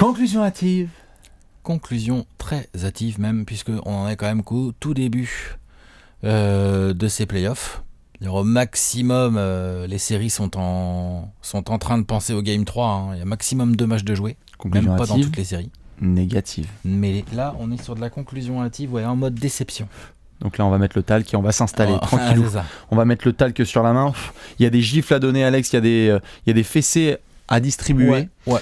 Conclusion hâtive. Conclusion très hâtive même, puisqu'on en est quand même qu'au tout début de ces playoffs. Au maximum, les séries sont en train de penser au Game 3. Hein. Il y a maximum 2 matchs de jouer, Conclusion même pas hâtive. dans toutes les séries. Négative. Mais là, on est sur de la conclusion hâtive, ouais, en mode déception. Donc là, on va mettre le talc et on va s'installer tranquillou. C'est ça. On va mettre le talc sur la main. Il y a des gifles à donner, Alex. Il y a des fessées à distribuer. Ouais.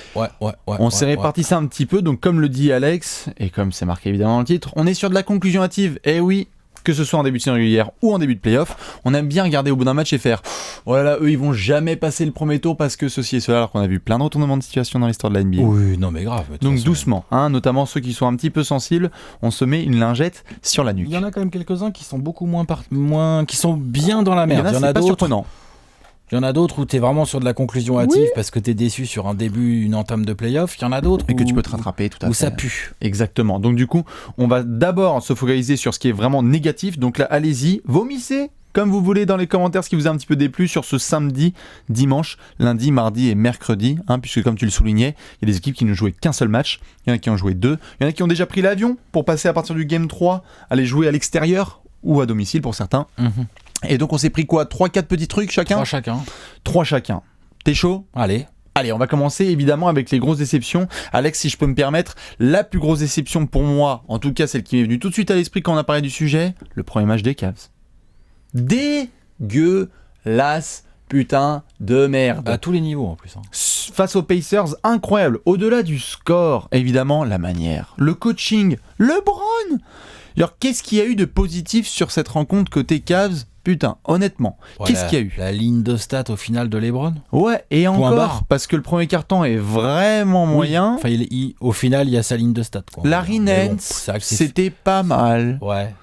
On s'est réparti ça un petit peu. Donc, comme le dit Alex, et comme c'est marqué évidemment dans le titre, on est sur de la conclusion hâtive. Et oui, que ce soit en début de saison régulière ou en début de playoff, on aime bien regarder au bout d'un match et faire oh là là, eux ils vont jamais passer le premier tour parce que ceci et cela, alors qu'on a vu plein de retournements de situation dans l'histoire de la NBA. Oui, non mais grave. Donc doucement, hein, notamment ceux qui sont un petit peu sensibles, on se met une lingette sur la nuque. Il y en a quand même quelques-uns qui sont beaucoup moins qui sont bien dans la merde. Il y en a, c'est pas surprenant. Il y en a d'autres où tu es vraiment sur de la conclusion hâtive parce que tu es déçu sur un début, une entame de playoff. Il y en a d'autres et que tu peux te rattraper tout à fait. Où ça pue. Exactement. Donc du coup, on va d'abord se focaliser sur ce qui est vraiment négatif. Donc là, allez-y, vomissez comme vous voulez dans les commentaires ce qui vous a un petit peu déplu sur ce samedi, dimanche, lundi, mardi et mercredi. Hein, puisque comme tu le soulignais, il y a des équipes qui ne jouaient qu'un seul match. Il y en a qui en joué 2. Il y en a qui ont déjà pris l'avion pour passer à partir du Game 3, aller jouer à l'extérieur ou à domicile pour certains. Et donc on s'est pris quoi, 3-4 petits trucs chacun ? 3 chacun. T'es chaud ? Allez, on va commencer évidemment avec les grosses déceptions. Alex, si je peux me permettre, la plus grosse déception pour moi, en tout cas celle qui m'est venue tout de suite à l'esprit quand on a parlé du sujet, le premier match des Cavs. Dégueulasse putain de merde. À tous les niveaux en plus. Hein. Face aux Pacers, incroyable. Au-delà du score, évidemment, la manière, le coaching, LeBron. Alors qu'est-ce qu'il y a eu de positif sur cette rencontre côté Cavs ? Putain, honnêtement, qu'est-ce qu'il y a eu ? La ligne de stats au final de LeBron ? Ouais, et encore, parce que le premier quart-temps est vraiment moyen. Enfin, au final, il y a sa ligne de stats. Quoi. Larry Nance, c'était pas mal. Ouais.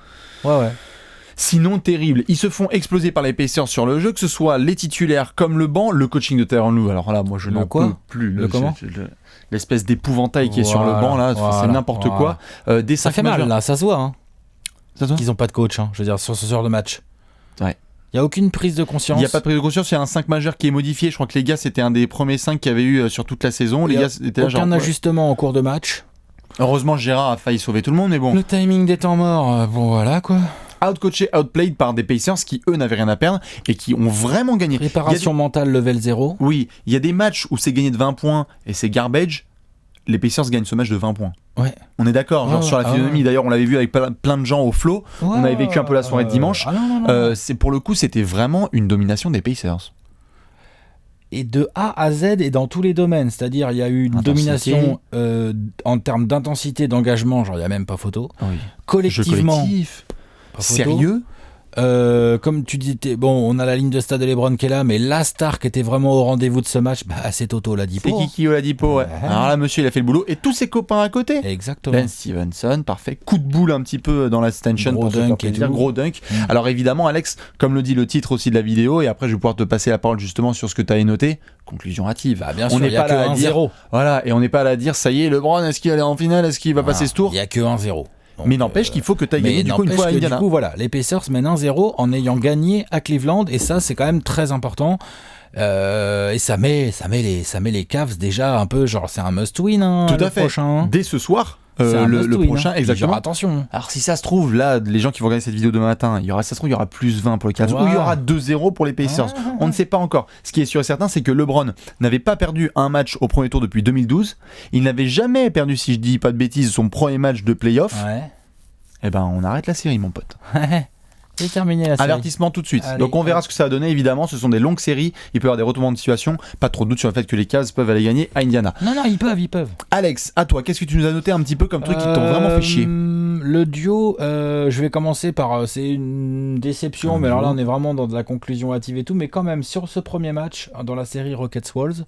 Sinon, terrible. Ils se font exploser par les Pacers sur le jeu, que ce soit les titulaires comme le banc, le coaching de Tyronn Lue. Alors là, moi, je n'en peux plus. L'espèce d'épouvantail qui est sur le banc, là, c'est n'importe quoi. Ça fait mal, là, ça se voit. Hein. Ça se voit ? Qu'ils n'ont pas de coach, hein, je veux dire, sur ce genre de match. Ouais. Il n'y a aucune prise de conscience. Il n'y a pas de prise de conscience, il y a un 5 majeur qui est modifié. Je crois que les gars, c'était un des premiers 5 qu'il y avait eu sur toute la saison. Les gars, étaient là, aucun ajustement en cours de match. Heureusement, Gérard a failli sauver tout le monde, mais bon. Le timing des temps morts, bon voilà quoi. Outcoaché, outplayed par des Pacers qui, eux, n'avaient rien à perdre et qui ont vraiment gagné. Réparation mentale level 0. Oui, il y a des matchs où c'est gagné de 20 points et c'est garbage. Les Pacers gagnent ce match de 20 points. Ouais. On est d'accord, genre sur la physionomie. D'ailleurs, on l'avait vu avec plein de gens au flow. On avait vécu un peu la soirée de dimanche. C'est pour le coup, c'était vraiment une domination des Pacers. Et de A à Z et dans tous les domaines. C'est-à-dire, il y a eu une domination en termes d'intensité, d'engagement, genre il n'y a même pas photo. Oui. Collectivement. Jeu collectif. Sérieux ? Comme tu dis, on a la ligne de stade de LeBron qui est là, mais la star qui était vraiment au rendez-vous de ce match, c'est Toto Oladipo. C'est Kiki Oladipo, ouais. Alors là, monsieur, il a fait le boulot. Et tous ses copains à côté. Exactement. Ben Stevenson, parfait. Coup de boule un petit peu dans la stanchion. Gros dunk et tout. Gros dunk. Alors évidemment, Alex, comme le dit le titre aussi de la vidéo, et après je vais pouvoir te passer la parole justement sur ce que tu avais noté. Conclusion hâtive. Bien sûr, on n'est pas là à dire 1-0. Voilà, et on n'est pas là à dire ça y est, LeBron, est-ce qu'il va aller en finale, est-ce qu'il va passer ce tour ? Il n'y a que 1-0. Donc, mais n'empêche qu'il faut que tu ailles gagner du coup une fois à Indiana. Du coup, voilà, les Pacers mènent 1-0 en ayant gagné à Cleveland et ça c'est quand même très important. Et ça met les Cavs déjà un peu genre c'est un must-win. Hein, tout à fait. Prochain. Dès ce soir. Le prochain, exactement. Attention. Alors si ça se trouve, là, les gens qui vont regarder cette vidéo demain matin, il y aura plus 20 pour les Cavs, ou il y aura 2-0 pour les Pacers. On ne sait pas encore. Ce qui est sûr et certain, c'est que LeBron n'avait pas perdu un match au premier tour depuis 2012. Il n'avait jamais perdu, si je dis pas de bêtises, son premier match de play-off. Ouais. Eh ben, on arrête la série, mon pote. C'est terminé la série. Avertissement tout de suite. Allez, donc on verra ce que ça va donner. Évidemment, ce sont des longues séries. Il peut y avoir des retournements de situation. Pas trop de doute sur le fait que les Cavs peuvent aller gagner à Indiana. Non, ils peuvent. Alex, à toi, qu'est-ce que tu nous as noté un petit peu comme truc qui t'ont vraiment fait chier ? Le duo, je vais commencer par... c'est une déception, mais alors là on est vraiment dans de la conclusion hâtive et tout. Mais quand même, sur ce premier match, dans la série Rockets-Wolves,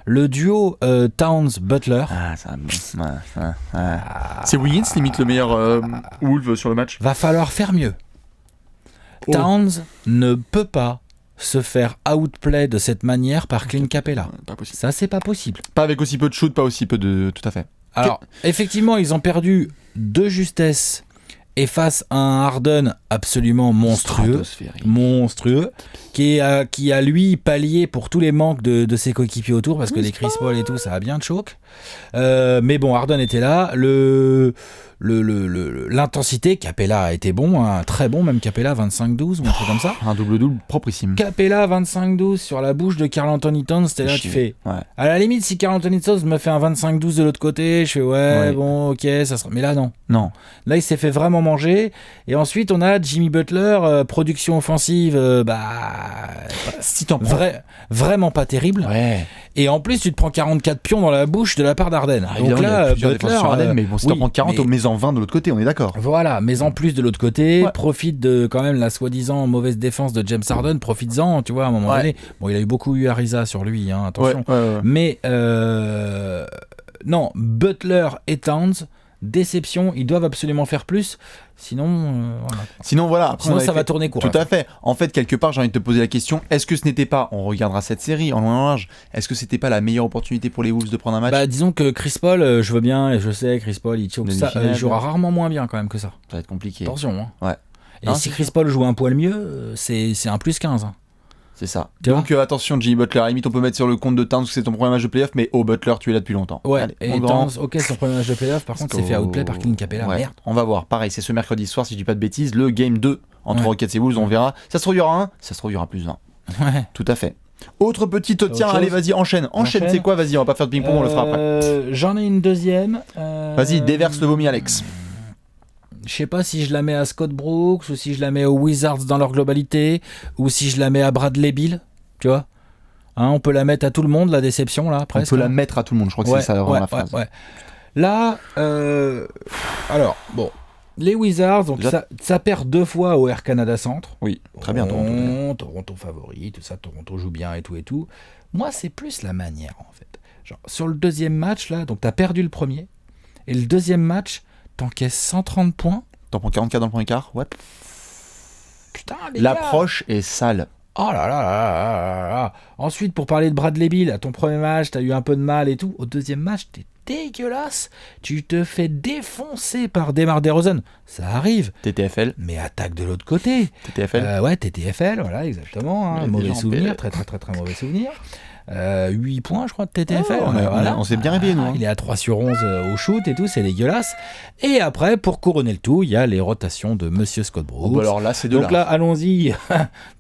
le duo Towns-Butler... C'est Wiggins limite le meilleur Wolves sur le match. Va falloir faire mieux. Towns ne peut pas se faire outplay de cette manière par Clint Capella. Pas possible. Ça, c'est pas possible. Pas avec aussi peu de shoot, pas aussi peu de... Tout à fait. Alors, effectivement, ils ont perdu de justesse et face à un Harden absolument monstrueux, qui a lui pallié pour tous les manques de ses coéquipiers autour, parce que les Chris Paul et tout, ça a bien de choc. Mais bon, Harden était là. L'intensité, Capella a été bon, hein, très bon, même Capella 25-12 ou un truc comme ça. Un double-double proprissime. Capella 25-12 sur la bouche de Karl Anthony Towns, c'était là, tu fais. Ouais. À la limite, si Karl Anthony Towns me fait un 25-12 de l'autre côté, je fais bon, ok, ça sera. Mais là, non. Non. Là, il s'est fait vraiment manger. Et ensuite, on a Jimmy Butler, production offensive, si t'en prends. Vraiment pas terrible. Ouais. Et en plus, tu te prends 44 pions dans la bouche de la part d'Harden. Donc là, Butler, sur Harden, mais bon, si t'en prends 40, mais en 20 de l'autre côté, on est d'accord. Voilà, mais en plus de l'autre côté, profite de quand même la soi-disant mauvaise défense de James Harden, profites-en, tu vois, à un moment donné. Bon, il a eu beaucoup eu Ariza sur lui, hein, attention. Mais non, Butler et Towns, déception, ils doivent absolument faire plus. Sinon, voilà. Après, sinon ça va tourner court. Tout à fait. En fait, quelque part, j'ai envie de te poser la question, est-ce que ce n'était pas, on regardera cette série en long et en large, est-ce que c'était pas la meilleure opportunité pour les Wolves de prendre un match ? Disons que Chris Paul, je veux bien, et je sais, Chris Paul, il choke ça, il jouera rarement moins bien quand même que ça. Ça va être compliqué. Attention. Hein. Ouais. Et si Chris Paul joue un poil mieux, c'est un plus 15. Hein. C'est ça. Donc attention, Jimmy Butler, à la limite on peut mettre sur le compte de Towns que c'est ton premier match de playoff, mais Butler, tu es là depuis longtemps. Ouais, allez, et Towns, ok, c'est ton premier match de playoff, par contre c'est fait outplay par Clint Capella, merde. On va voir, pareil, c'est ce mercredi soir, si je dis pas de bêtises, le game 2 entre Rockets et Wolves, on verra. Ça se trouve, il y aura 1, ça se trouve, il y aura plus 20. Ouais. Tout à fait. Autre petite, tiens, allez, vas-y, enchaîne, c'est quoi, vas-y, on va pas faire de ping-pong, on le fera après. J'en ai une deuxième. Vas-y, déverse le vomi, Alex. Je sais pas si je la mets à Scott Brooks, ou si je la mets aux Wizards dans leur globalité, ou si je la mets à Bradley Beal, tu vois. Hein, on peut la mettre à tout le monde, la déception, là, presque. On peut la mettre à tout le monde, je crois que c'est ça vraiment la phrase. Là, alors, bon, les Wizards, donc ça perd 2 fois au Air Canada Centre. Oui, très bien. Toronto favori, tout ça, Toronto joue bien et tout. Moi, c'est plus la manière, en fait. Genre, sur le deuxième match, là, donc t'as perdu le premier, et le deuxième match, t'encaisses 130 points. T'en prends 44 dans le premier quart, ouais. Putain, les l'approche est sale. Oh là là. Ensuite, pour parler de Bradley Beal, à ton premier match, t'as eu un peu de mal et tout. Au deuxième match, t'es dégueulasse. Tu te fais défoncer par DeMar DeRozan. Ça arrive. TTFL. Mais attaque de l'autre côté. TTFL. Ouais, TTFL, voilà, exactement. Hein, mauvais souvenir, très mauvais souvenir. 8 points, je crois, de TTFL. On s'est bien réveillé, nous. Hein. Il est à 3/11 au shoot et tout, c'est dégueulasse. Et après, pour couronner le tout, il y a les rotations de Monsieur Scott Brooks. Alors là, c'est de Donc là, allons-y.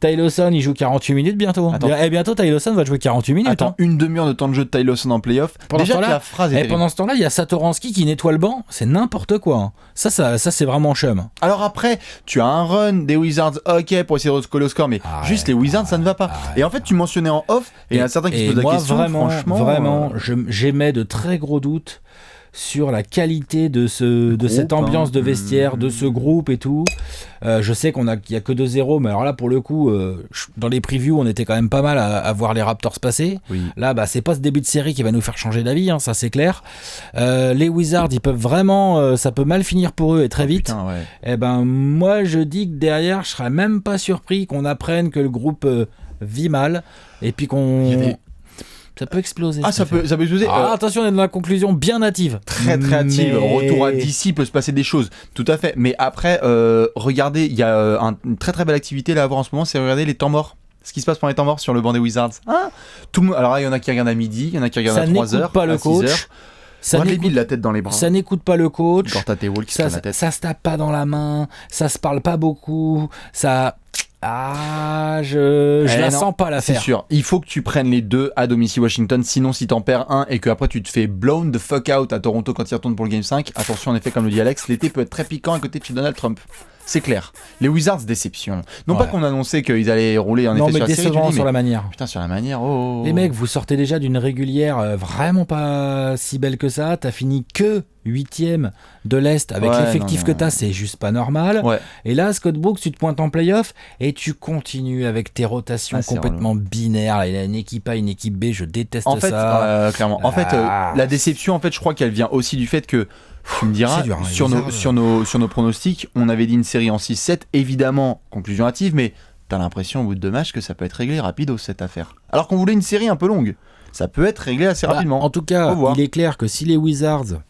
Ty Lawson, il joue 48 minutes bientôt. Et bientôt, Ty Lawson va jouer 48 minutes. Attends, une demi-heure de temps de jeu de Ty Lawson en playoff. Déjà que la phrase est pendant ce temps-là, il y a Satoransky qui nettoie le banc. C'est n'importe quoi. Hein. Ça, c'est vraiment chum. Alors après, tu as un run des Wizards, ok, pour essayer de recoller au score, mais juste les Wizards, ça ne va pas. Et en fait, tu mentionnais en off, et il y en a certains qui se posent la question. Vraiment, j'émets de très gros doutes sur la qualité de cette ambiance de vestiaire, de ce groupe et tout. Je sais qu'il y a que 2-0, mais alors là, pour le coup, dans les previews, on était quand même pas mal à voir les Raptors passer. Oui. Là, c'est pas ce début de série qui va nous faire changer d'avis, hein, ça c'est clair. Les Wizards, ils peuvent vraiment, ça peut mal finir pour eux et très vite. Putain, ouais. Et moi, je dis que derrière, je serais même pas surpris qu'on apprenne que le groupe vit mal et puis qu'on... Ça peut exploser. Ça peut exploser. Attention, on est dans la conclusion bien hâtive. Très hâtive. Retour à DC, peut se passer des choses. Tout à fait. Mais après, regardez, il y a une très belle activité là à voir en ce moment, c'est regarder les temps morts. Ce qui se passe pendant les temps morts sur le banc des Wizards. Tout le monde. Alors là, il y en a qui regardent à midi, il y en a qui regardent à 3h. Ça n'écoute pas le coach. Ça n'écoute la tête dans les bras. Ça n'écoute pas le coach. Quand t'as tes walls qui se prennent la tête. Ça se tape pas dans la main. Ça se parle pas beaucoup. Ça. Je la sens pas l'affaire. C'est sûr, il faut que tu prennes les deux à domicile Washington, sinon si t'en perds un et que après tu te fais blown the fuck out à Toronto quand ils retournent pour le Game 5, attention en effet comme le dit Alex, l'été peut être très piquant à côté de chez Donald Trump. C'est clair. Les Wizards, déception. Non pas qu'on annonçait qu'ils allaient rouler en effet sur la série. Non mais décevant sur la manière. Putain, sur la manière, Les mecs, vous sortez déjà d'une régulière vraiment pas si belle que ça. T'as fini que 8ème de l'Est avec l'effectif que t'as, c'est juste pas normal. Ouais. Et là, Scott Brooks, tu te pointes en playoff et tu continues avec tes rotations complètement binaires. Il y a une équipe A, une équipe B, je déteste ça. Clairement. En fait, la déception, en fait, je crois qu'elle vient aussi du fait que tu me diras, sur nos pronostics, on avait dit une série en 6-7, évidemment, conclusion hâtive, mais t'as l'impression au bout de 2 matchs que ça peut être réglé rapido cette affaire. Alors qu'on voulait une série un peu longue, ça peut être réglé assez rapidement. En tout cas, il est clair que si les Wizards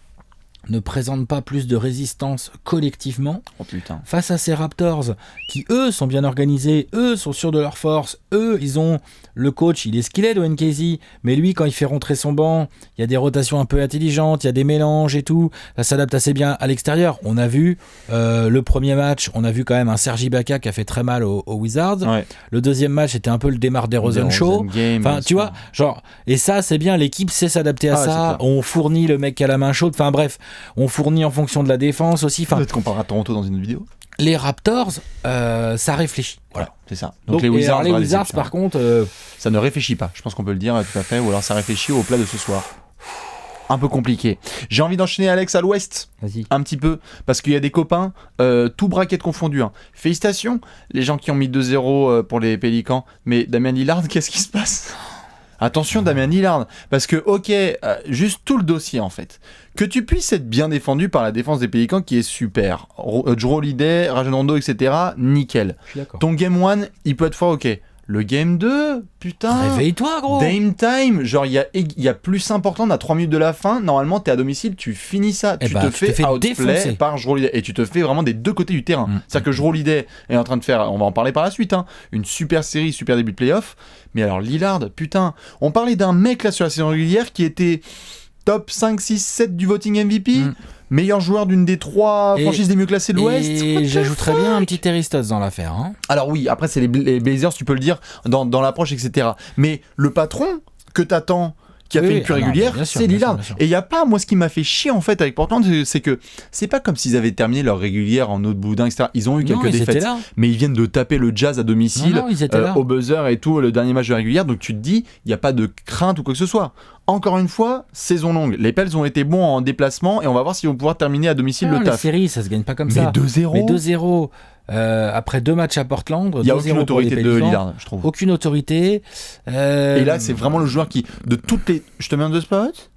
ne présentent pas plus de résistance collectivement Oh putain. face à ces Raptors qui, eux, sont bien organisés, eux, sont sûrs de leur force, eux, ils ont le coach, il est ce qu'il est, Dwayne Casey, mais lui, quand il fait rentrer son banc, il y a des rotations un peu intelligentes, il y a des mélanges et tout, ça s'adapte assez bien à l'extérieur. On a vu le premier match, on a vu quand même un Serge Ibaka qui a fait très mal aux Wizards. Ouais. Le deuxième match, c'était un peu le DeMar DeRozan show. Enfin, tu vois, genre, et ça, c'est bien, l'équipe sait s'adapter à ça, on fournit le mec qui a la main chaude, enfin bref, on fournit en fonction de la défense aussi. Peut-être qu'on parlera de Toronto dans une autre vidéo. Les Raptors, ça réfléchit. Voilà, c'est ça. Donc les Wizards par contre... Ça ne réfléchit pas, je pense qu'on peut le dire tout à fait, ou alors ça réfléchit au plat de ce soir. Un peu compliqué. J'ai envie d'enchaîner, Alex, à l'ouest. Vas-y. Un petit peu, parce qu'il y a des copains, tout bracket confondu. Hein. Félicitations, les gens qui ont mis 2-0 pour les Pélicans. Mais Damian Lillard, qu'est-ce qui se passe ? Attention, Damian Lillard, parce que, ok, juste tout le dossier en fait. Que tu puisses être bien défendu par la défense des Pélicans qui est super. Drew Holiday, Rajon Rondo, etc., nickel. Je suis d'accord. Ton game 1, il peut être fort, ok. Le game 2, putain. Réveille-toi, gros. Dame time, genre il y a plus important, on a 3 minutes de la fin, normalement t'es à domicile, tu finis ça, tu te fais outplay par Drew Holiday et tu te fais vraiment des deux côtés du terrain. C'est-à-dire que Drew Holiday est en train de faire, on va en parler par la suite, hein, une super série, super début de playoff, mais alors Lillard, putain, on parlait d'un mec là sur la saison régulière qui était top 5, 6, 7 du voting MVP, meilleur joueur d'une des 3 franchises les mieux classées de l'Ouest. Et j'ajouterais bien un petit Terry Stotts dans l'affaire. Hein. Alors oui, après c'est les Blazers, tu peux le dire, dans l'approche, etc. Mais le patron que t'attends, qui a fait une plus régulière, c'est Lillard. Et il n'y a pas, moi ce qui m'a fait chier en fait avec Portland, c'est que c'est pas comme s'ils avaient terminé leur régulière en autre boudin, etc. Ils ont eu quelques défaites, mais ils viennent de taper le Jazz à domicile, au buzzer et tout, le dernier match de régulière, donc tu te dis, il n'y a pas de crainte ou quoi que ce soit. Encore une fois, saison longue. Les Pels ont été bons en déplacement et on va voir s'ils vont pouvoir terminer à domicile le taf. La série, ça se gagne pas comme ça. Mais 2-0. Mais 2-0. Après 2 matchs à Portland, il n'y a aucune autorité de Lillard, je trouve. Aucune autorité. Et là, c'est vraiment le joueur qui, de toutes les... Je te mets on the spot ?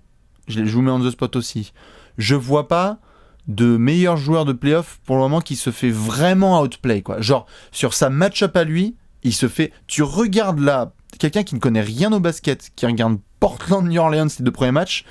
Je vous mets on the spot aussi. Je vois pas de meilleur joueur de playoff pour le moment qui se fait vraiment outplay, quoi. Genre, sur sa match-up à lui, il se fait... Tu regardes là, quelqu'un qui ne connaît rien au basket, qui regarde Portland-New Orleans, les 2 premiers matchs...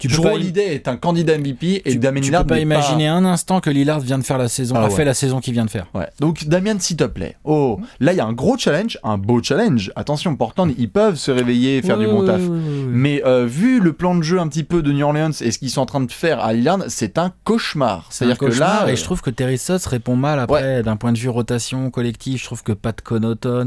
Drew Holiday est un candidat MVP et Damian Lillard tu peux pas imaginer un instant que Lillard vient de faire la saison, fait la saison qu'il vient de faire. Ouais. Donc Damian, s'il te plaît. Oh, là il y a un gros challenge, un beau challenge. Attention, Portland, ils peuvent se réveiller et faire du bon taf. Mais vu le plan de jeu un petit peu de New Orleans et ce qu'ils sont en train de faire à Lillard, c'est un cauchemar. C'est-à-dire que là, et je trouve que Terry Stotts répond mal après d'un point de vue rotation collective. Je trouve que Pat Connaughton.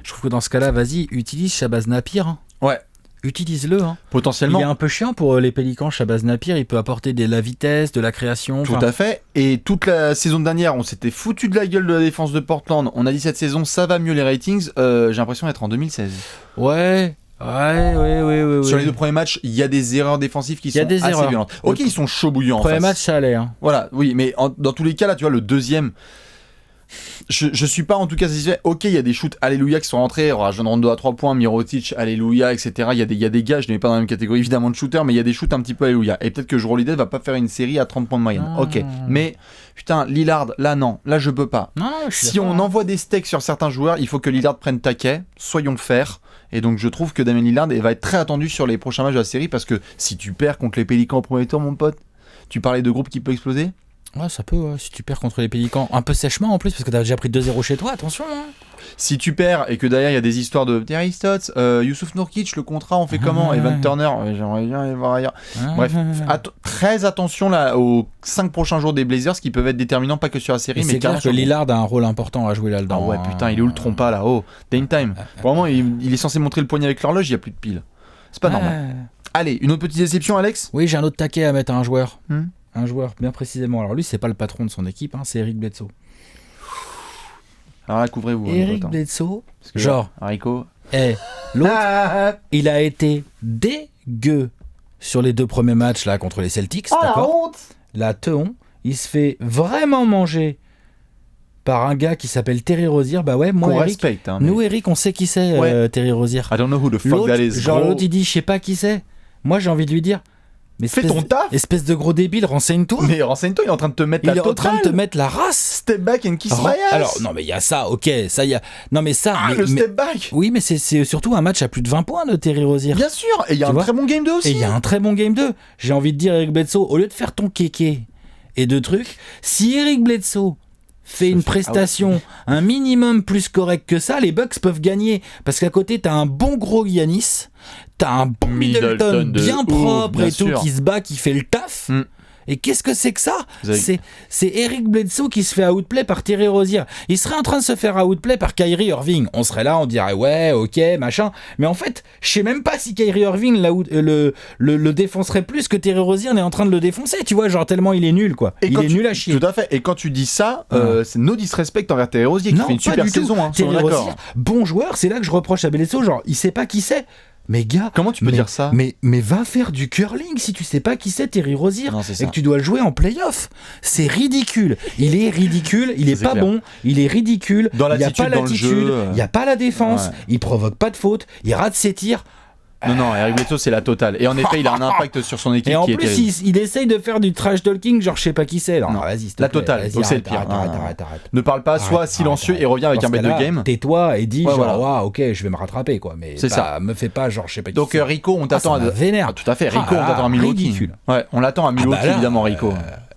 Je trouve que dans ce cas-là, vas-y, utilise Shabazz Napier. Hein. Ouais. Utilise-le. Hein. Potentiellement. Il est un peu chiant pour les Pélicans, Shabazz Napier. Il peut apporter de la vitesse, de la création. Tout à fait. Et toute la saison dernière, on s'était foutu de la gueule de la défense de Portland. On a dit cette saison, ça va mieux les ratings. J'ai l'impression d'être en 2016. Ouais. Sur les 2 premiers matchs, il y a des erreurs défensives qui sont assez violentes. Ok, ils sont chauds bouillants. Premier match, ça allait. Hein. Voilà, oui, mais dans tous les cas, là, tu vois, le deuxième... Je suis pas en tout cas satisfait. Ok, il y a des shoots alléluia qui sont rentrés. Rajon Rondo à 3 points, Mirotic alléluia, etc. Il y a des gars, je ne mets pas dans la même catégorie évidemment de shooters, mais il y a des shoots un petit peu alléluia. Et peut-être que Drew Holiday va pas faire une série à 30 points de moyenne. Ok, mais putain, Lillard, là non, là je peux pas. Non, si on envoie des steaks sur certains joueurs, il faut que Lillard prenne taquet. Soyons faire. Et donc je trouve que Damian Lillard va être très attendu sur les prochains matchs de la série parce que si tu perds contre les Pélicans au premier tour, mon pote, tu parlais de groupe qui peut exploser. Ouais, ça peut, si tu perds contre les Pélicans. Un peu sèchement en plus, parce que t'as déjà pris 2-0 chez toi, attention. Hein. Si tu perds et que derrière il y a des histoires de Terry Stotts, Youssouf Nourkic, le contrat, on fait comment ? Evan Turner, j'aimerais bien aller voir ailleurs. Bref, très attention là aux 5 prochains jours des Blazers qui peuvent être déterminants, pas que sur la série, mais c'est clair que Lillard a un rôle important à jouer là-dedans. Ah ouais, putain, il est où le trompa là ? Oh, Dame time. Pour le moment, il est censé montrer le poignet avec l'horloge, il n'y a plus de pile. C'est pas normal. Allez, une autre petite déception, Alex ? Oui, j'ai un autre taquet à mettre à un joueur. Un joueur, bien précisément. Alors lui, c'est pas le patron de son équipe, c'est Eric Bledsoe. Alors là, couvrez-vous. Eric Bledsoe, genre... Haricot. L'autre, il a été dégueu sur les 2 premiers matchs là contre les Celtics, d'accord ? La teon, il se fait vraiment manger par un gars qui s'appelle Terry Rozier. Bah ouais, moi, Eric, respecte, hein, nous, Eric, on sait qui c'est, Terry Rozier. I don't know who the fuck that is. Genre l'autre, il dit, je sais pas qui c'est. Moi, j'ai envie de lui dire... Mais Fais ton taf. Espèce de gros débile, renseigne-toi. Mais renseigne-toi, il est en train de te mettre la Il est en train totale. de te mettre la race. Step back and kiss my ass. Alors, non, mais il y a ça, ok, ça, il y a. Non, mais ça. Ah, mais, le step back. Oui, mais c'est surtout un match à plus de 20 points de Terry Rozier. Bien sûr, et il y a Tu un vois très bon game 2 aussi. Et il y a un très bon game 2. J'ai envie de dire, Eric Bledsoe, au lieu de faire ton kéké et de trucs, si Eric Bledsoe fait une prestation un minimum plus correcte que ça, les Bucks peuvent gagner. Parce qu'à côté, t'as un bon gros Giannis, t'as un bon Middleton bien propre bien et tout, sûr. qui se bat, qui fait le taf. Et qu'est-ce que c'est que ça? Vous avez- C'est Eric Bledsoe qui se fait outplay par Terry Rozier. Il serait en train de se faire outplay par Kyrie Irving. On serait là, on dirait ouais, ok, machin. Mais en fait, je sais même pas si Kyrie Irving le défoncerait plus que Terry Rozier n'est en train de le défoncer. Tu vois, genre tellement il est nul, quoi. Et Il quand est nul à chier. Tout à fait. Et quand tu dis ça, c'est no disrespect envers Terry Rozier qui Non, fait une pas super du tout. saison. Hein, Terry soyons Rozier, d'accord. bon joueur, c'est là que je reproche à Bledsoe, genre il sait pas qui c'est. Mais gars, Comment tu peux dire ça? mais va faire du curling si tu sais pas qui c'est Terry Rozier Non, c'est et ça. que tu dois le jouer en play-off. C'est ridicule. Il est ridicule, il est C'est pas clair. bon, il est ridicule. Dans il y a l'attitude, pas dans le l'attitude, jeu, il y a pas la défense, ouais. il provoque pas de faute, il rate ses tirs. Non, Eric Bledsoe, c'est la totale. Et en effet, il a un impact sur son équipe Et en qui est plus, terrible. il essaye de faire du trash talking, genre je sais pas qui c'est. Non, Non. vas-y, s'il te La plaît, totale. vas-y, Donc c'est le arrête, pire. arrête. Ne parle pas, sois silencieux et reviens avec Dans un ce bet de cas-là, game. Tais-toi et dis Ouais, genre, voilà. waouh, ok, je vais me rattraper, quoi. Mais C'est ça. me fais pas genre je sais pas qui Donc c'est. Rico, on t'attend ça à... me vénère. Ah, tout à fait, Rico, Ah, on t'attend à Milwaukee. ridicule. Ouais, on l'attend à Milwaukee, Ah bah là, évidemment, Rico.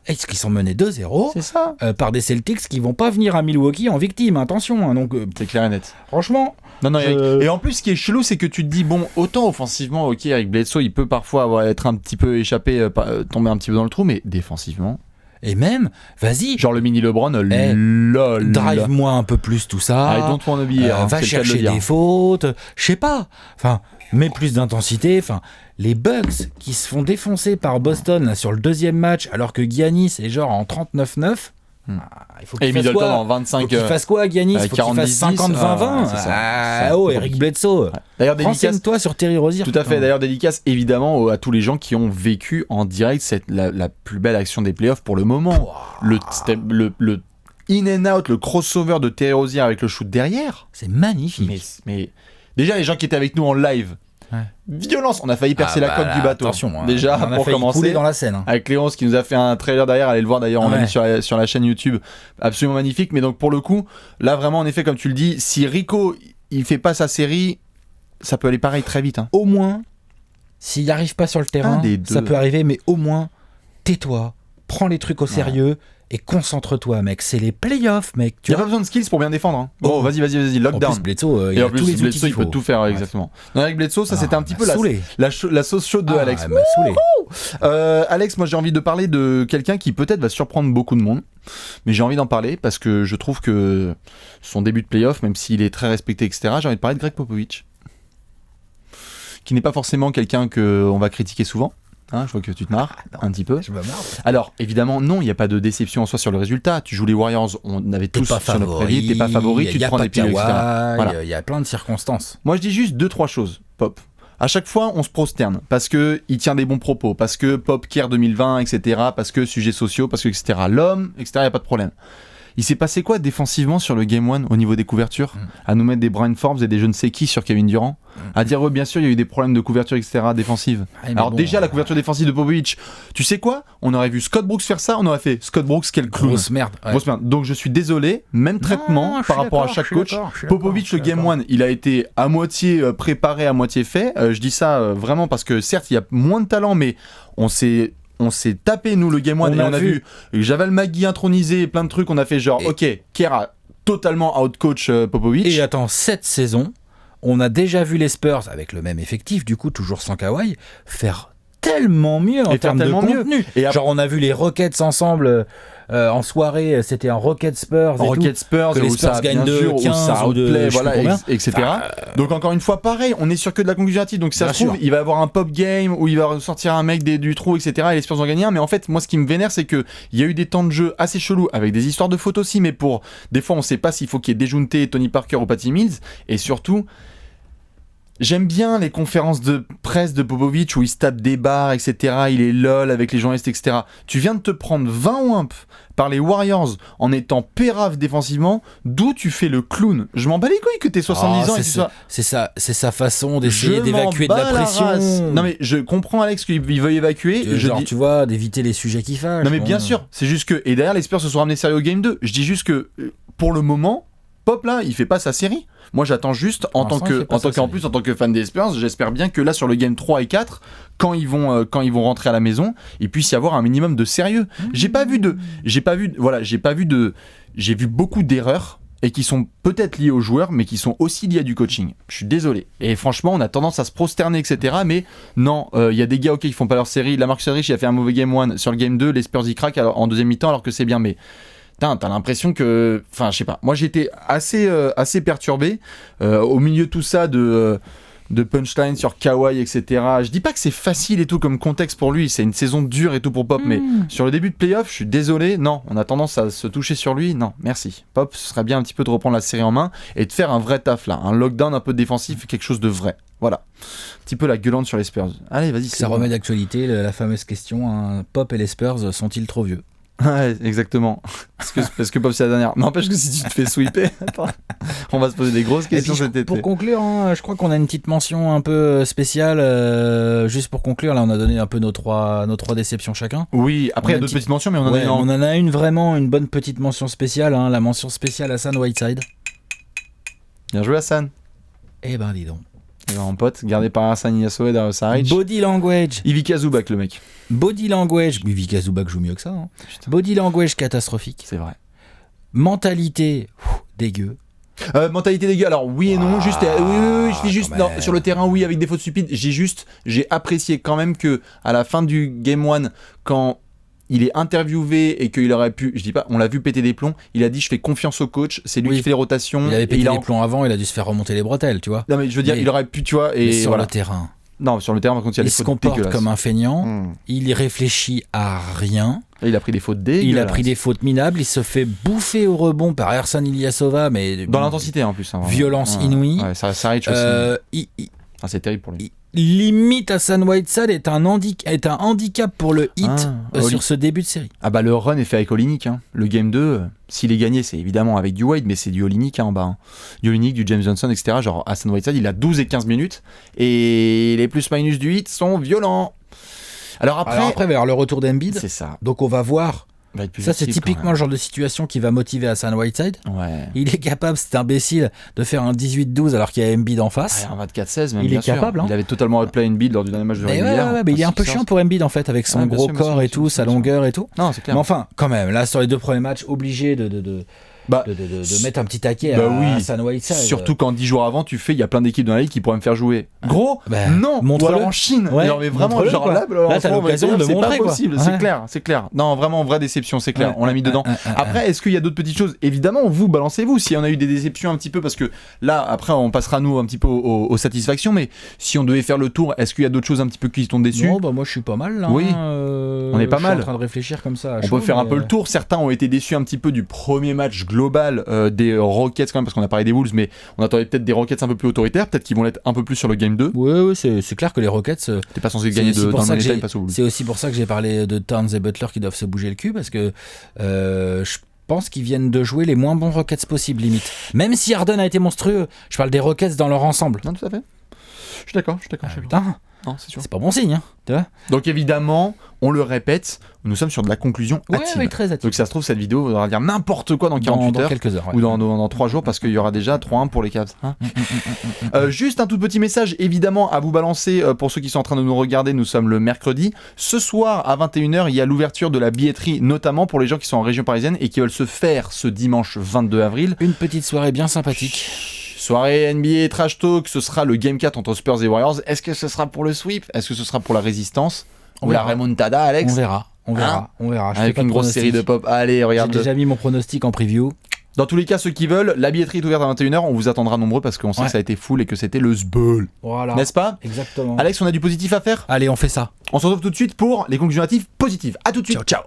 Est-ce qu'ils sont menés 2-0 C'est ça. par des Celtics qui vont pas venir à Milwaukee en victime, attention. Hein, donc, C'est clair et net. franchement, Non, Je- Eric. Et en plus, ce qui est chelou, c'est que tu te dis, bon, autant offensivement, ok, Eric Bledsoe, il peut parfois être un petit peu échappé, tomber un petit peu dans le trou, mais défensivement, et même, vas-y, genre le mini LeBron, Eh, lol. drive-moi un peu plus tout ça. I don't wanna be here, hein, va c'est le cas de le chercher dire. des fautes, je sais pas. Enfin, mets plus d'intensité. Enfin, les Bucks qui se font défoncer par Boston là, sur le deuxième match, alors que Giannis est genre en 39-9. Il faut Et qu'il fasse Middleton quoi en 25. Faut qu'il fasse quoi, Giannis? Faut qu'il 40-10, fasse 50-20-20. c'est ça. Ah, C'est oh, un peu Eric compliqué. Bledsoe. D'ailleurs, dédicace. Renseigne-toi sur Terry Rozier. Tout à fait. putain. D'ailleurs, dédicace évidemment à tous les gens qui ont vécu en direct la plus belle action des playoffs pour le moment. Le in and out, le crossover de Terry Rozier avec le shoot derrière. C'est magnifique. Mais déjà, les gens qui étaient avec nous en live, Ouais. violence, on a failli percer la coque là, du bateau. Attention, hein. Déjà, on a pour failli couler commencer. dans la scène. hein. Avec Léonce qui nous a fait un trailer derrière, allez le voir d'ailleurs, on l'a Ouais. mis sur la chaîne YouTube, absolument magnifique. Mais donc pour le coup, là vraiment en effet comme tu le dis, si Rico il fait pas sa série, ça peut aller pareil très vite. Hein. Au moins, s'il n'arrive pas sur le terrain, Un des deux. ça peut arriver, mais au moins, tais-toi, prends les trucs au sérieux et concentre-toi, mec. C'est les playoffs, mec. Il Tu n'y a vois pas besoin de skills pour bien défendre. Hein. Oh. Oh, vas-y, en lockdown. plus, Bledsoe, il Et a en plus, tous les outils Bledsoe, qu'il il peut faut. tout faire, Ouais. exactement. Non, avec Bledsoe, ça c'était un petit peu saoulé. la sauce chaude de Ah, Alex. elle m'a saoulé. Alex, moi j'ai envie de parler de quelqu'un qui peut-être va surprendre beaucoup de monde, mais j'ai envie d'en parler parce que je trouve que son début de playoff, même s'il est très respecté, etc., j'ai envie de parler de Greg Popovich, qui n'est pas forcément quelqu'un qu'on va critiquer souvent. Hein, je vois que tu te marres un petit peu. Je me marre. Alors, évidemment, non, il n'y a pas de déception en soi sur le résultat. Tu joues les Warriors, on avait T'es tous pas sur notre favori, prédit, t'es pas favori, tu y te a prends pas des pilules, etc. Kawhi, Voilà. il y a plein de circonstances. Moi, je dis juste 2-3 choses, Pop. À chaque fois, on se prosterne parce que il tient des bons propos, parce que Pop Care 2020, etc., parce que sujets sociaux, parce que etc. L'homme, etc., il n'y a pas de problème. Il s'est passé quoi défensivement sur le Game 1 au niveau des couvertures à nous mettre des Brian Forbes et des je ne sais qui sur Kevin Durant à dire, ouais, bien sûr, il y a eu des problèmes de couverture, etc., défensive. Ah, mais Alors bon, déjà, la couverture défensive de Popovich, tu sais quoi? On aurait vu Scott Brooks faire ça, on aurait fait Scott Brooks, quel clown. Grosse merde. ouais. Grosse merde. Donc je suis désolé, même traitement Non, je par suis rapport à d'accord, chaque je suis coach. d'accord, je suis d'accord, Popovich, je le suis Game d'accord. 1, il a été à moitié préparé, à moitié fait. Je dis ça vraiment parce que certes, il y a moins de talent, mais on s'est tapé, nous, le Game 1, On et a on a vu Javal McGee intronisé, plein de trucs, on a fait genre, Et- ok, Kerr a totalement outcoach Popovich. Et attends, cette saison, on a déjà vu les Spurs, avec le même effectif, du coup, toujours sans Kawhi, faire tellement mieux en Et faire termes de tellement mieux. contenu. Et après- Genre, on a vu les Rockets ensemble en soirée, c'était un Rockets Spurs. en et Rocket Spurs, que les où ça, Spurs gagnent bien de sûr, où 15 ça ou de outplay, je sais voilà, plus combien. etc. Donc encore une fois, pareil, on est sur que de la conclusion hâtive. Donc si ça Bien se trouve, sûr. il va avoir un pop game où il va sortir un mec du trou, etc. Et les Spurs vont gagner un. Mais en fait, moi, ce qui me vénère, c'est que il y a eu des temps de jeu assez chelous avec des histoires de fautes aussi. Mais pour des fois, on sait pas s'il faut qu'il y ait Dejounte, Tony Parker ou Patty Mills. Et surtout, J'aime bien les conférences de presse de Popovic où il se tape des barres, etc. Il est lol avec les journalistes, etc. Tu viens de te prendre 20 wimps par les Warriors en étant pérave défensivement, d'où tu fais le clown. Je m'en bats les couilles que t'aies 70 ans et tout ça. C'est sa façon d'essayer d'évacuer de la pression. Non mais je comprends Alex qu'il veuille évacuer. Tu vois, d'éviter les sujets qui fâchent. Non mais bien sûr, c'est juste que... Et derrière les Spurs se sont ramenés sérieux au Game 2. Je dis juste que pour le moment, Pop là, il fait pas sa série. Moi j'attends juste en tant que fan des Spurs, j'espère bien que là sur le game 3 et 4, quand ils vont rentrer à la maison, il puisse y avoir un minimum de sérieux. J'ai vu beaucoup d'erreurs et qui sont peut-être liées aux joueurs mais qui sont aussi liées à du coaching. Je suis désolé. Et franchement, on a tendance à se prosterner, etc. Mais non, il y a des gars qui font pas leur série. Lamarcus Aldridge, il a fait un mauvais game 1 sur le game 2, les Spurs y craquent en deuxième mi-temps alors que c'est bien, mais t'as l'impression que... Enfin, je sais pas. Moi, j'étais assez perturbé au milieu de tout ça de punchline sur Kawhi, etc. Je dis pas que c'est facile et tout comme contexte pour lui. C'est une saison dure et tout pour Pop, mais sur le début de playoff, je suis désolé. Non, on a tendance à se toucher sur lui. Non, merci. Pop, ce serait bien un petit peu de reprendre la série en main et de faire un vrai taf là. Un lockdown un peu défensif, quelque chose de vrai. Voilà. Un petit peu la gueulante sur les Spurs. Allez, vas-y. Ça remet d'actualité la fameuse question, hein, Pop et les Spurs sont-ils trop vieux ? Ouais, exactement. Parce que Pop, c'est la dernière. N'empêche que si tu te fais sweeper, on va se poser des grosses questions cet été. Pour conclure, hein, je crois qu'on a une petite mention un peu spéciale. Juste pour conclure, là, on a donné un peu nos trois déceptions chacun. Oui, après, il y a d'autres petites mentions, mais on en a une vraiment, une bonne petite mention spéciale. Hein, la mention spéciale Hassan Whiteside. Bien joué, Hassan. Eh ben, dis donc. En pote, gardé par Hassan Ilyasova et Dario Saric. Body language. Ivica Zubac, le mec. Body language. Ivica Zubac joue mieux que ça. Hein. Body language catastrophique. C'est vrai. Mentalité dégueu. Mentalité dégueu. Alors oui et non. Juste, je dis juste non, sur le terrain, oui, avec des fautes stupides. J'ai apprécié quand même que à la fin du game 1, quand il est interviewé et qu'il aurait pu, je dis pas, on l'a vu péter des plombs, il a dit je fais confiance au coach, c'est lui qui fait les rotations. Il avait pété des plombs avant, il a dû se faire remonter les bretelles, tu vois. Non mais je veux dire, il aurait pu, tu vois, et sur voilà. le terrain. Non, sur le terrain, par contre, il se comporte comme un feignant, il réfléchit à rien. Et il a pris des fautes dégueulasses. Il a pris des fautes minables, il se fait bouffer au rebond par Ersan Ilyasova, mais... Dans l'intensité en plus. Hein, violence inouïe. Ouais, ça arrive aussi. C'est terrible pour lui. Limite, Hassan Whiteside est un handicap pour le hit sur ce début de série. Ah bah le run est fait avec Olynyk. Hein. Le game 2, s'il est gagné, c'est évidemment avec du Wade, mais c'est du Olynyk en bas. Hein. Du Olynyk, du James Johnson, etc. Genre Hassan Whiteside, il a 12 et 15 minutes. Et les plus-minus du hit sont violents. Alors après, il va y avoir le retour d'Embiid. C'est ça. Donc on va voir. Ça, c'est typiquement le genre de situation qui va motiver Hassan Whiteside. Ouais. Il est capable, cet imbécile, de faire un 18-12 alors qu'il y a Embiid en face. Ouais, un 24-16 même. Il est capable. Hein. Il avait totalement outplay Embiid lors du dernier match de régulière. Mais il est un peu chiant pour Embiid en fait, avec son gros corps et tout, sa longueur et tout. Non, c'est clair. Mais enfin, quand même, là sur les 2 premiers matchs, obligé de mettre un petit taquet à Hassan Whiteside. Surtout quand 10 jours avant, il y a plein d'équipes dans la ligue qui pourraient me faire jouer. Gros, non, montre-le. Ou alors en Chine. Ouais, mais vraiment, genre là t'as l'occasion de le montrer. C'est pas possible, c'est clair. Non, vraiment, vraie déception, c'est clair. On l'a mis dedans. Après, est-ce qu'il y a d'autres petites choses ? Évidemment, vous, balancez-vous. Si on a eu des déceptions un petit peu, parce que là, après, on passera nous un petit peu aux satisfactions, mais si on devait faire le tour, est-ce qu'il y a d'autres choses un petit peu qui t'ont déçu ? Non, moi je suis pas mal là. Oui, on est pas mal. Je suis en train de réfléchir comme ça. On peut faire un peu le tour. Certains ont été déçus un petit peu du premier match global des Rockets quand même, parce qu'on a parlé des Wolves, mais on attendait peut-être des Rockets un peu plus autoritaires, peut-être qu'ils vont l'être un peu plus sur le game 2. Oui, c'est clair que les Rockets, t'es pas censé gagner dans le Money Time face aux Wolves. C'est aussi pour ça que j'ai parlé de Towns et Butler qui doivent se bouger le cul, parce que je pense qu'ils viennent de jouer les moins bons Rockets possibles, limite. Même si Harden a été monstrueux, je parle des Rockets dans leur ensemble. Non, tout à fait. Je suis d'accord. Putain, non, c'est sûr. C'est pas bon signe, hein, tu vois. Donc évidemment, on le répète, nous sommes sur de la conclusion hâtive. Oui, très hâtive. Donc ça se trouve, cette vidéo va dire n'importe quoi dans 48 heures. Quelques heures. Ou dans 3 jours, parce qu'il y aura déjà 3-1 pour les Cavs. Hein. Juste un tout petit message, évidemment, à vous balancer pour ceux qui sont en train de nous regarder. Nous sommes le mercredi. Ce soir, à 21h, il y a l'ouverture de la billetterie, notamment pour les gens qui sont en région parisienne et qui veulent se faire ce dimanche 22 avril. Une petite soirée bien sympathique. Soirée NBA Trash Talk, ce sera le Game 4 entre Spurs et Warriors. Est-ce que ce sera pour le sweep ? Est-ce que ce sera pour la résistance ? Ou la remontada, Alex ? On verra. Avec une grosse série de pop. Allez, regarde. J'ai déjà mis mon pronostic en preview. Dans tous les cas, ceux qui veulent, la billetterie est ouverte à 21h. On vous attendra nombreux parce qu'on sait que ça a été full et que c'était le sbul. Voilà. N'est-ce pas ? Exactement. Alex, on a du positif à faire ? Allez, on fait ça. On se retrouve tout de suite pour les conclusions positives. À tout de suite. Ciao.